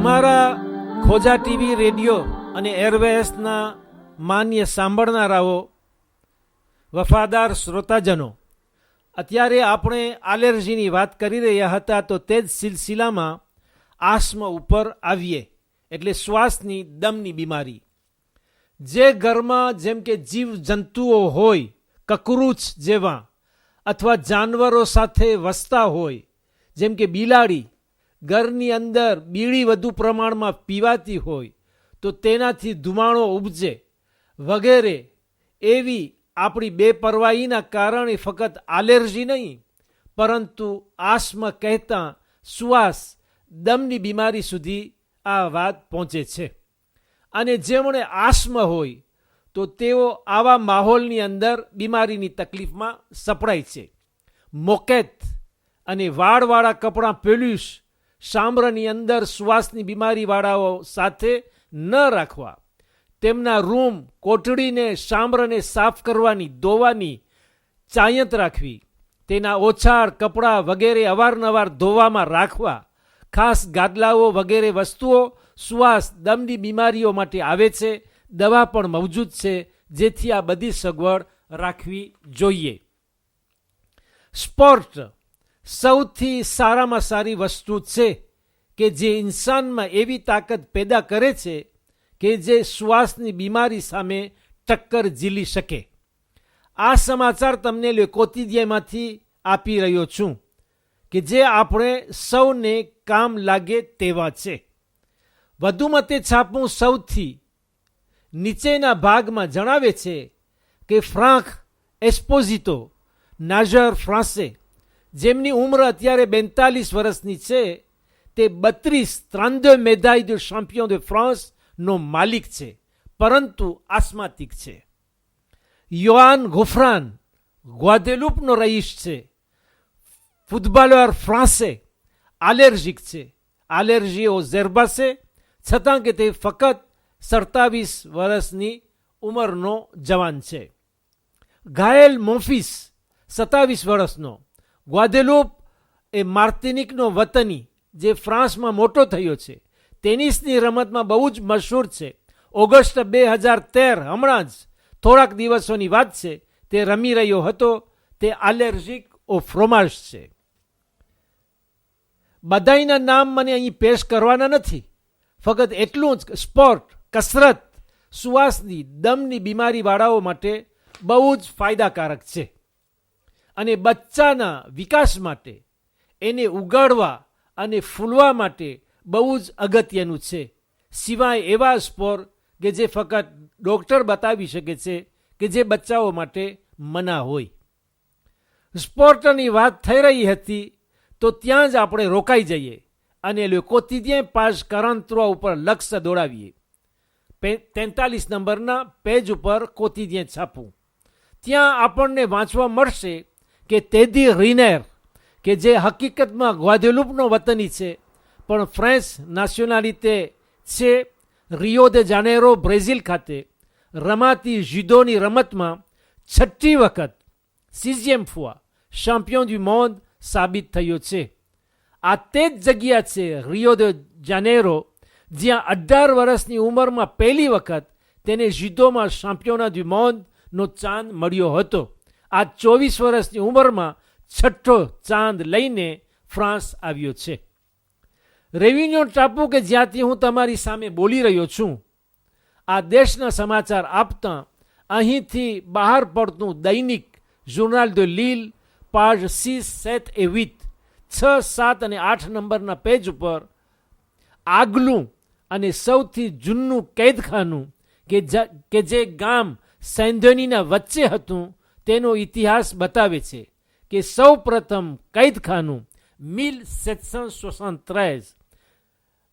અમારા ખોજા TV, radio અને એરવેસના માન્ય સાંભળનારાઓ, વફાદાર શ્રોતાજનો, અત્યારે આપણે એલર્જીની વાત કરી રહ્યા હતા, તો તે જ સિલસિલામાં આસ્મા ઉપર આવીએ, એટલે શ્વાસની દમની બીમારી. જે ઘરમાં જેમ કે જીવ જંતુઓ હોય, કકરૂચ જેવા, અથવા જાનવરો સાથે વસતા હોય, જેમ કે બિલાડી, ઘરની અંદર બીડી વધુ પ્રમાણમાં પીવાતી હોય તો તેનાથી ધુમાડો ઉપજે વગેરે, એવી આપણી બેપરવાહીના કારણે ફક્ત એલર્જી નહીં, પરંતુ આસ્મા કહેતા શ્વાસ દમની બીમારી સુધી આ વાત પહોંચે છે. અને જેમણે આસ્મા હોય તો તેઓ આવા માહોલની અંદર બીમારીની તકલીફમાં સપડાય છે. મોકેત અને વાળવાળા કપડાં પેલ્યુશ સાંભળની અંદર શ્વાસની બીમારીવાળાઓ સાથે ન રાખવા. તેમના રૂમ, કોટડીને, સાંભળને સાફ કરવાની, ધોવાની ચાયત રાખવી. તેના ઓછાળ, કપડાં વગેરે અવારનવાર ધોવામાં રાખવા. ખાસ ગાદલાઓ વગેરે વસ્તુઓ શ્વાસ દમની બીમારીઓ માટે આવે છે. દવા પણ મૌજૂદ છે, જેથી આ બધી સગવડ રાખવી જોઈએ. સ્પોર્ટ સૌથી સારામાં સારી વસ્તુ છે કે જે ઇન્સાનમાં એવી તાકાત પેદા કરે છે કે જે શ્વાસની બીમારી સામે ટક્કર ઝીલી શકે. આ સમાચાર તમને કોતિદિયામાંથી આપી રહ્યો છું કે જે આપણે સૌને કામ લાગે તેવા છે. વધુમાં તે છાપું સૌથી નીચેના ભાગમાં જણાવે છે કે ફ્રાંક એસ્પોઝિતો, નાઝર ફ્રાંસે, જેમની ઉંમર અત્યારે 42 વર્ષની છે, તે 32 મેદાille de champion de France નો માલિક છે, પરંતુ આસ્માટિક છે. યોહાન ગોફ્રાન ગ્વાદેલુપનો રહીશ છે, ફૂટબોલર ફ્રાંસે, એલર્જીક છે. એલર્જી ઓ ઝેરબાસે, છતાં કે તે ફક્ત 27 વર્ષની ઉંમરનો જવાન છે. ગાયેલ મોફિસ 27 વર્ષનો, ગ્વાદેલુપ એ માર્ટિનિકનો વતની, જે ફ્રાન્સમાં મોટો થયો છે. ટેનિસની રમતમાં બહુ જ મશહૂર છે. ઓગસ્ટ 2013, હમણાં જ થોડાક દિવસોની વાત છે, તે રમી રહ્યો હતો. તે એલર્જીક ઓ ફ્રોમાજ છે. બધાયના નામ મને અહીં પેશ કરવાના નથી, ફક્ત એટલું જ સ્પોર્ટ, કસરત શ્વાસની દમની બીમારીવાળાઓ માટે બહુ જ ફાયદાકારક છે. અને બચ્ચાના વિકાસ માટે, એને ઉગાડવા અને ફૂલવા માટે બહુ જ અગત્યનું છે. સિવાય એવા સ્પોર્ટ કે જે ફક્ત ડૉક્ટર બતાવી શકે છે કે જે બચ્ચાઓ માટે મના હોય. સ્પોર્ટની વાત થઈ રહી હતી તો ત્યાં જ આપણે રોકાઈ જઈએ અને le quotidien page 43 ઉપર લક્ષ્ય દોડાવીએ. 43 નંબરના પેજ ઉપર quotidien છાપું. ત્યાં આપણને વાંચવા મળશે કે તેદી રીનેર, કે જે હકીકતમાં ગ્વાદેલુપનો વતની છે પણ ફ્રેન્ચ નેશનાલિટી છે, રિયો de જાનેરો, બ્રેઝિલ ખાતે રમાતી જુડોની રમતમાં 6ઠ્ઠી વખત, 6e fois champion du monde સાબિત થયો છે. આ તે જ જગ્યા છે, રિયો de જાનેરો, જ્યાં 18 વર્ષની ઉંમરમાં પહેલી વખત તેને જુડોમાં ચેમ્પિયન du monde નો ચાંદ મળ્યો હતો. આ 24 વર્ષની ઉંમરમાં 6ઠ્ઠો ચાંદ લઈને ફ્રાન્સ આવ્યો છે. રેવિન્યોન ટાપુ કે જ્યાંથી હું તમારી સામે બોલી રહ્યો છું, આ દેશના સમાચાર આપતા અહીંથી બહાર પડતું દૈનિક જોર્નાલ de Lille, પાજ 6, 7 et 8, 6, 7 અને 8 નંબરના પેજ ઉપર આગલું અને સૌથી જૂનું કેદખાનું કે જે ગામ સેન્ધોનીના વચ્ચે હતું, તેનો ઇતિહાસ બતાવે છે કે સૌ પ્રથમ કેદખાનું 1773,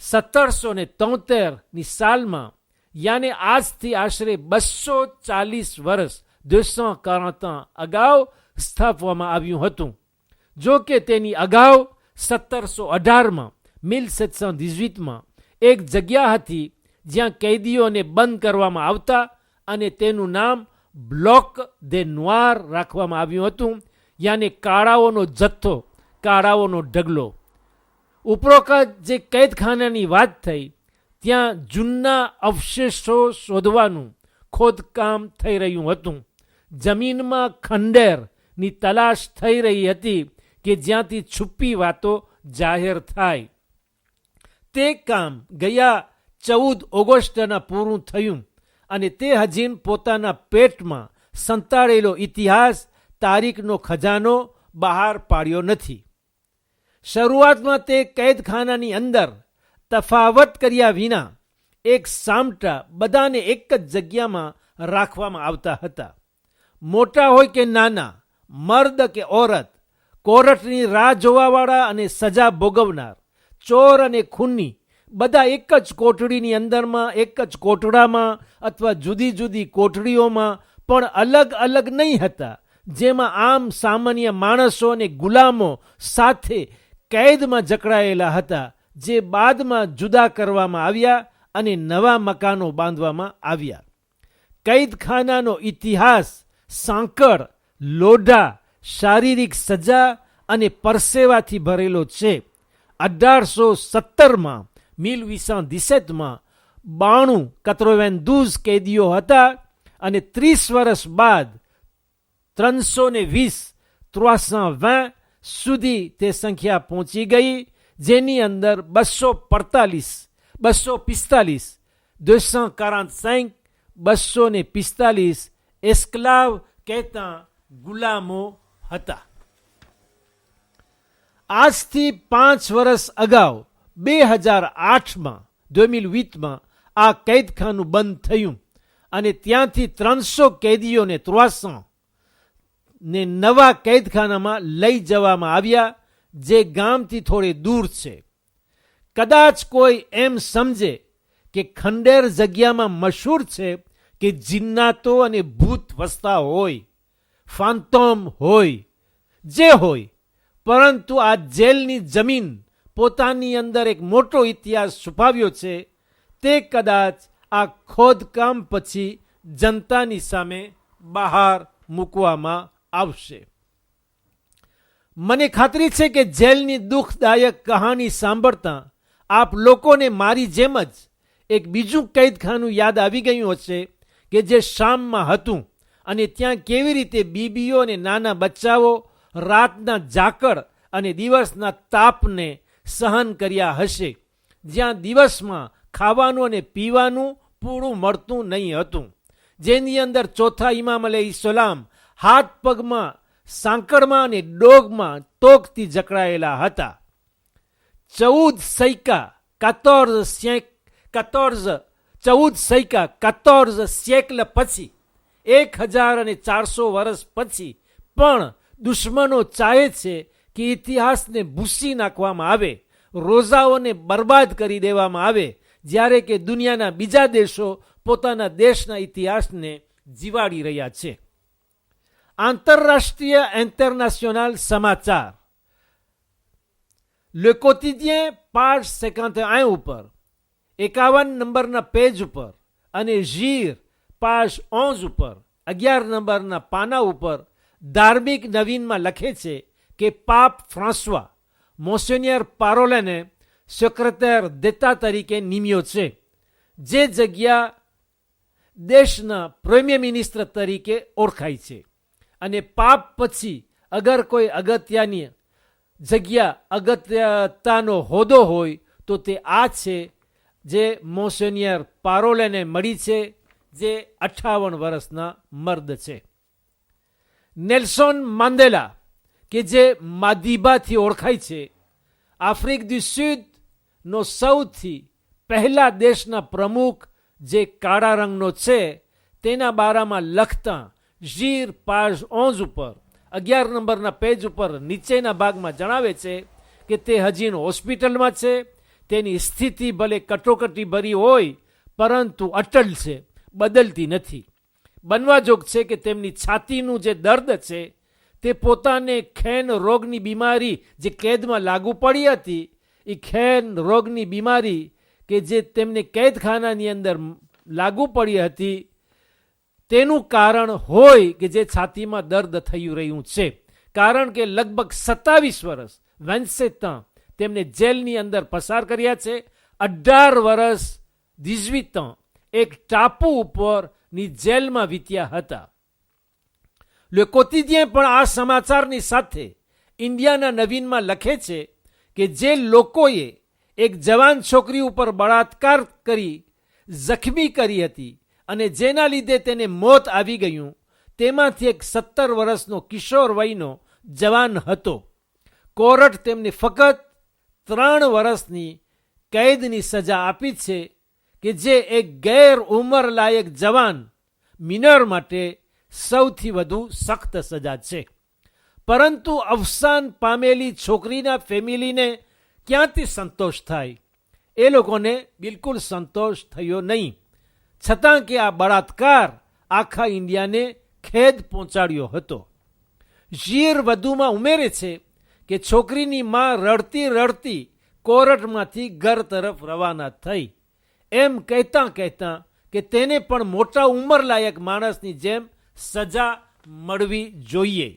1773ની સાલમાં, યાને આજથી આશરે 240 વર્ષ, 240 ans અગાઉ સ્થાપવામાં આવ્યું હતું. જો કે તેની અગાઉ 1718માં, 1718માં એક જગ્યા હતી જ્યાં કેદીઓને બંધ કરવામાં આવતા અને તેનું નામ બ્લોક દે નોર રાખવામાં આવ્યું હતું, યાને કાળાઓનો જથ્થો, કાળાઓનો ઢગલો. ઉપરોક્ત જે કેદખાનાની વાત થઈ ત્યાં જૂના અવશેષો શોધવાનું ખોદકામ થઈ રહ્યું હતું. જમીનમાં ખંડેરની તલાશ થઈ રહી હતી કે જ્યાંથી છુપી વાતો જાહેર થાય. તે કામ ગયા 14 ઓગસ્ટના પૂરું થયું અને તે હજીન પોતાના પેટમાં સંતાડેલો ઇતિહાસ તારીખનો ખજાનો બહાર પાડ્યો નથી. શરૂઆતમાં તે કેદખાનાની અંદર તફાવત કર્યા વિના એક સામટા બધાને એક જ જગ્યામાં રાખવામાં આવતા હતા. મોટા હોય કે નાના, મર્દ કે ઓરત, કોર્ટની રાહ જોવાવાળા અને સજા ભોગવનાર, ચોર અને ખૂની, બધા એક જ કોટડીની અંદરમાં, એક જ કોટડામાં અથવા જુદી જુદી કોટડીઓમાં, પણ અલગ અલગ નહીં હતા, જેમાં આમ સામાન્ય માણસો અને ગુલામો સાથે કેદમાં જકડાયેલા હતા, જે બાદમાં જુદા કરવામાં આવ્યા અને નવા મકાનો બાંધવામાં આવ્યા. કેદખાનાનો ઇતિહાસ સાંકળ, લોઢા, શારીરિક સજા અને પરસેવાથી ભરેલો છે. 1817માં 1817માં 92 કેદીઓ હતા અને 30 વર્ષ બાદ 320 સુધી તે સંખ્યા પહોંચી ગઈ, જેની અંદર 245 એસ્ક્લાવ કહેતા ગુલામો હતા. આજથી 5 વર્ષ અગાઉ 2008માં આ કેદખાનું બંધ થયું અને ત્યાંથી 300 કેદીઓને 300 ને નવા કેદખાનામાં લઈ જવામાં આવ્યા, જે ગામથી થોડે દૂર છે. કદાચ કોઈ એમ સમજે કે ખંડેર જગ્યામાં મશહૂર છે કે જિન્નાતો અને ભૂત વસતા હોય, ફાંતોમ હોય, જે હોય, પરંતુ આ જેલની જમીન પોતાની અંદર એક મોટો ઇતિહાસ છુપાવ્યો છે. તે કદાચ આ ખોદકામ પછી જનતાની સામે બહાર મૂકવામાં આવશે. મને ખાતરી છે કે જેલની દુઃખદાયક કહાની સાંભળતા આપ લોકોને મારી જેમ જ એક બીજું કેદખાનું યાદ આવી ગયું હશે કે જે શામમાં હતું અને ત્યાં કેવી રીતે બીબીઓ અને નાના બચ્ચાઓ રાતના ઝાકળ અને દિવસના તાપને સહન કર્યા હશે, જ્યાં દિવસમાં ખાવાનું અને પીવાનું પૂરું મળતું નહીં હતું, જેની અંદર ચોથા ઇમામ અલૈહિસ્સલામ હાથ પગમાં સાંકળમાં અને ડોગમાં તોકથી જકડાયેલા હતા. 14 સેકલ પછી, 1400 વર્ષ પછી પણ દુશ્મનો ચાહે છે કે ઇતિહાસને ભૂસી નાખવામાં આવે, રોઝાઓને બરબાદ કરી દેવામાં આવે, જ્યારે કે દુનિયાના બીજા દેશો પોતાના દેશના ઇતિહાસને જીવાડી રહ્યા છે. આંતરરાષ્ટ્રીય ઇન્ટરનેશનલ સમાચાર Le Quotidien page 51 ઉપર, 51 નંબરના પેજ ઉપર અને જીર પાશ 11 ઉપર 11 નંબરના પાના ઉપર ધાર્મિક નવીનમાં લખે છે કે પાપ ફ્રાન્સવા મોન્સિન્યર પારોલેને સેક્રેટર દેતા તરીકે નિમ્યો છે, જે જગ્યા દેશના પ્રીમિયર મિનિસ્ટર તરીકે ઓળખાય છે. અને પાપ પછી અગર કોઈ અગત્યની જગ્યા, અગત્યતાનો હોદ્દો હોય તો તે આ છે, જે મોન્સિન્યર પારોલેને મળી છે, જે 58 વર્ષના મર્દ છે. નેલ્સોન માંડેલા, કે જે માદીબાથી ઓળખાય છે, આફ્રિક દુ સુદનો સૌથી પહેલા દેશના પ્રમુખ જે કાળા રંગનો છે, તેના બારામાં લખતા જીર પાજ 11 ઉપર 11 નંબરના પેજ ઉપર નીચેના ભાગમાં જણાવે છે કે તે હજી હોસ્પિટલમાં છે. તેની સ્થિતિ ભલે કટોકટી ભરી હોય પરંતુ અટલ છે, બદલતી નથી. બનવા જોગ છે કે તેમની છાતીનું જે દર્દ છે તે પોતાને ખેન રોગની બીમારી જે કેદમાં લાગુ પડી હતી, એ ખેન રોગની બીમારી કે જે તેમને કેદખાનાની અંદર લાગુ પડી હતી, તેનું કારણ હોય કે જે છાતીમાં દર્દ થઈ રહ્યું છે. કારણ કે લગભગ 27 વર્ષ વેન્સેતાં તેમને જેલની અંદર પસાર કર્યા છે. 18 વર્ષ 18 ans એક ટાપુ ઉપરની જેલમાં વીત્યા હતા. લે કોતિદિયન પણ આ સમાચારની સાથે ઇન્ડિયાના નવીનમાં લખે છે કે જે લોકોએ એક જવાન છોકરી ઉપર બળાત્કાર કરી જખમી કરી હતી અને જેના લીધે તેને મોત આવી ગયું, તેમાંથી એક 17 વર્ષનો કિશોર વયનો જવાન હતો. કોર્ટ તેમને ફક્ત 3 વર્ષની કેદની સજા આપી છે કે જે એક ગેર ઉંમર લાયક જવાન મિનર માટે સૌથી વધુ સખ્ત સજા છે. પરંતુ અવસાન પામેલી છોકરીના ફેમિલીને ક્યાંથી સંતોષ થાય? એ લોકોને બિલકુલ સંતોષ થયો નહીં. છતાં કે આ બળાત્કાર આખા ઇન્ડિયાને ખેદ પહોંચાડ્યો હતો. ઝીર વધુમાં ઉમેરે છે કે છોકરીની માં રડતી રડતી કોર્ટમાંથી ઘર તરફ રવાના થઈ, એમ કહેતા કહેતા કે તેને પણ મોટા ઉંમરલાયક માણસની જેમ સજા મળવી જોઈએ.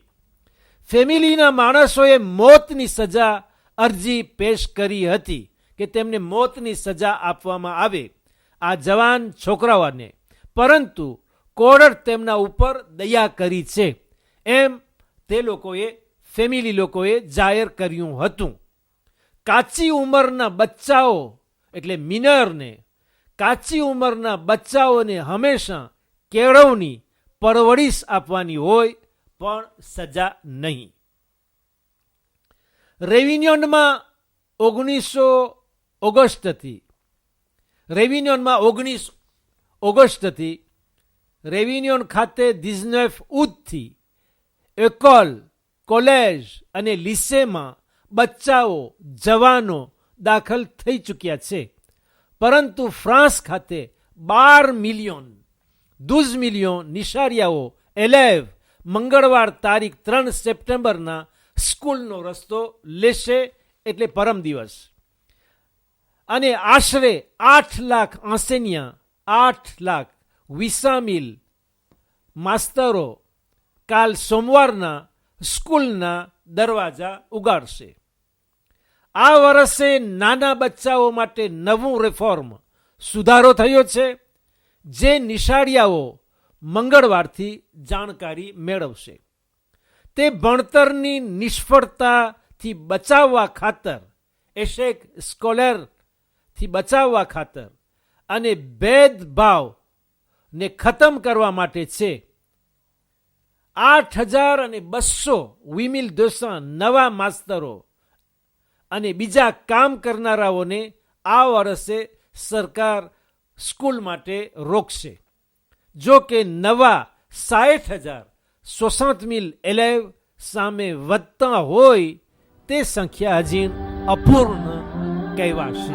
ફેમિલીના માણસોએ મોતની સજા અરજી પેશ કરી હતી કે તેમને મોતની સજા આપવામાં આવે આ જવાન છોકરાઓને, પરંતુ કોર્ટ તેમના ઉપર દયા કરી છે, એમ તે લોકોએ ફેમિલી લોકોએ જાહેર કર્યું હતું. કાચી ઉંમરના બચ્ચાઓ એટલે મિનરને, કાચી ઉંમરના બચ્ચાઓને હંમેશા કેળવણી પરવરિશ આપવાની હોય, પણ સજા નહીં. રેવિન્યોનમાં 19 ઓગસ્ટથી રેવિન્યોન ખાતે 19 aoûtથી એકોલ, કોલેજ અને લીસેમાં બચ્ચાઓ જવાનો દાખલ થઈ ચૂક્યા છે. પરંતુ ફ્રાન્સ ખાતે 12 મિલિયન નિશાળિયાઓ એલેવ મંગળવાર તારીખ 3 સપ્ટેમ્બરના સ્કૂલનો રસ્તો લેશે, એટલે પરમ દિવસ. અને આશરે 8 લાખ આંસેનિયા, 8,20,000 માસ્તરો કાલ સોમવારના સ્કૂલના દરવાજા ઉગાડશે. આ વર્ષે નાના બચ્ચાઓ માટે નવું રિફોર્મ સુધારો થયો છે, જે નિશાળિયાઓ મંગળવારથી જાણકારી મેળવશે. તે ભણતરની નિષ્ફળતાથી બચાવવા ખાતર, એશેક સ્કોલરથી બચાવવા ખાતર અને ભેદભાવને ખતમ કરવા માટે છે. 8,200 નવા માસ્તરો અને બીજા કામ કરનારાઓને આ વર્ષે સરકાર સ્કૂલ માટે રોકશે. જો કે નવા 60,000 એલેવ સામે વધતા હોય તે સંખ્યા હજી અપૂર્ણ કહેવાશે.